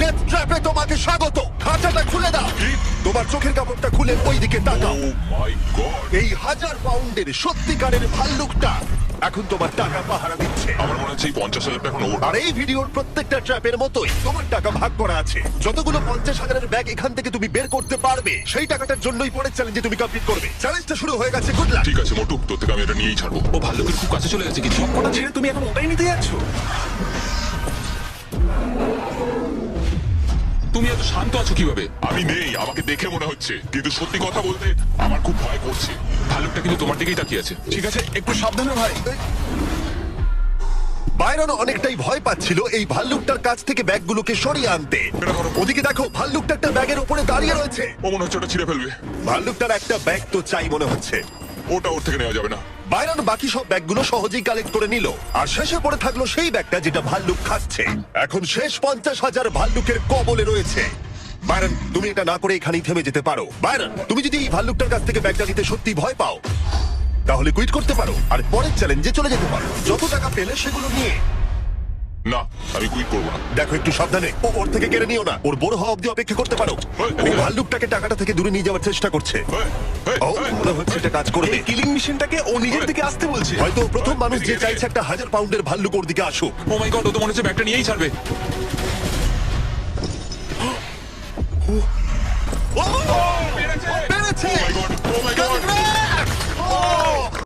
Death ট্র্যাপে তোমাকে স্বাগত। খাঁচাটা খুলে দাও। তোমার চোখের কাপড়টা খুলে ওই দিকে তাকাও। ও মাই গড, এই 1000 পাউন্ডের সত্যিকারের ভাল্লুকটা এখন তোমার টাকা পাহারা দিচ্ছে। আমার মনে হচ্ছে এই 50,000 টাকা ওভার। আর এই ভিডিওর প্রত্যেকটা ট্র্যাপের মতোই তোমার টাকা ভাগ করা আছে। যতগুলো 50,000-এর ব্যাগ এখান থেকে তুমি বের করতে পারবে সেই টাকাটার জন্যই পরের চ্যালেঞ্জে তুমি কমপ্লিট করবে। চ্যালেঞ্জটা শুরু হয়ে গেছে, গুড লাক। ঠিক আছে মোটু, তোর থেকে আমি এটা নিয়েই ছাড়বো। ও ভাল্লুকের খুব কাছে চলে গেছে কিন্তু। ওটা ছেড়ে তুমি এখন ওটাই নিতে যাচ্ছ? তুমি এত শান্ত আছো কিভাবে? আমি নেই, আমাকে দেখে মনে হচ্ছে, কিন্তু সত্যি কথা বলতে আমার খুব ভয় করছে। ভাল্লুকটা কিন্তু তোমার দিকেই তাকিয়ে আছে। ঠিক আছে, একটু সাবধানে ভাই। বাইরন অনেকটাই ভয় পাচ্ছিল এই ভাল্লুকটার কাছ থেকে ব্যাগগুলোকে সরিয়ে আনতে। এটা ধরো। ওদিকে দেখো, ভাল্লুকটা একটা ব্যাগের উপরে দাঁড়িয়ে রয়েছে। ও মনে হচ্ছে ওটা ছিঁড়ে ফেলবে। ভাল্লুকটার একটা ব্যাগ তো চাই মনে হচ্ছে। ওটা ওর থেকে নেওয়া যাবে না। বাইরন বাকি সব ব্যাগগুলো সহজেই কালেক্ট করে নিল, আর শেষে পড়ে থাকলো সেই ব্যাগটা যেটা ভাল্লুক খাচ্ছে। এখন শেষ 50,000 ভাল্লুকের কবলে রয়েছে। বাইরন, তুমি এটা না করে এখানেই থেমে যেতে পারো। বাইরন, তুমি যদি এই ভাল্লুকটার কাছ থেকে ব্যাগটা নিতে সত্যি ভয় পাও তাহলে কুইট করতে পারো আর পরের চ্যালেঞ্জে চলে যেতে পারো। যত টাকা পেলে সেগুলো নিয়ে না, আমি কুইট করবো না। দেখো, একটু সাবধানে। ওর থেকে কেড়ে নিও না, ওর বড় হওয়া অব্দি অপেক্ষা করতে পারো। ও ভাল্লুকটাকে টাকাটা থেকে দূরে নিয়ে যাওয়ার চেষ্টা করছে। ও মনে হচ্ছে এটা কাজ করবে। এই কিলিং মেশিনটাকে ও নিজের দিকে আসতে বলছে। হয়তো ও প্রথম মানুষ যে চাইছে একটা 1000 পাউন্ডের ভাল্লুক ওর দিকে আসুক। ও মাই গড, ও তো মনে হচ্ছে ব্যাগটা নিয়েই ছাড়বে। পেরেছে! Oh my God! Oh my God!